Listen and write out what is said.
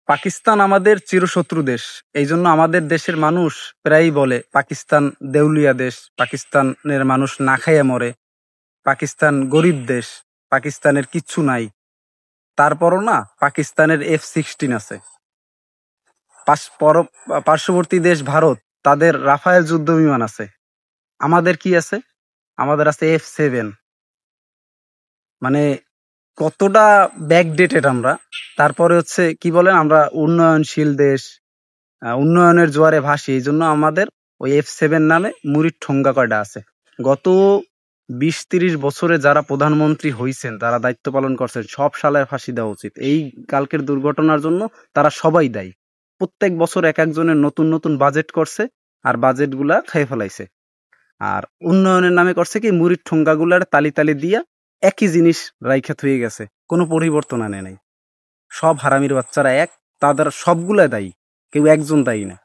পাকিস্তান আমাদের চিরশত্রু দেশ। এই জন্য আমাদের দেশের মানুষ প্রায়ই বলে পাকিস্তান দেউলিয়া দেশ, পাকিস্তানের মানুষ না খাইয়া মরে, পাকিস্তান গরিব দেশ, পাকিস্তানের কিচ্ছু নাই। তারপরও না, পাকিস্তানের F-16 আছে। পার্শ্ববর্তী দেশ ভারত, তাদের রাফায়েল যুদ্ধ বিমান আছে। আমাদের কি আছে? আমাদের আছে F-7। মানে কতটা ব্যাকডেটেড আমরা। তারপরে হচ্ছে কি বলেন, আমরা উন্নয়নশীল দেশ, উন্নয়নের জোয়ারে ভাসি। এই জন্য আমাদের ওই F-7 নামে মুরির ঠোঙ্গা কয়টা আছে। গত 20-30 বছরে যারা প্রধানমন্ত্রী হইছেন, যারা দায়িত্ব পালন করছেন, সব শালায় ফাঁসি দেওয়া উচিত। এই কালকের দুর্ঘটনার জন্য তারা সবাই দায়ী। প্রত্যেক বছর এক একজনের নতুন নতুন বাজেট করছে, আর বাজেটগুলা খেয়ে ফেলাইছে। আর উন্নয়নের নামে করছে কি, মুরির ঠোঙ্গাগুলার তালি তালি দিয়া একই জিনিস রাইখা থুয়ে গেছে, কোনো পরিবর্তন আনে নাই। সব হারামির বাচ্চারা এক, তাদের সবগুলা দায়ী, কেউ একজন দায়ী না।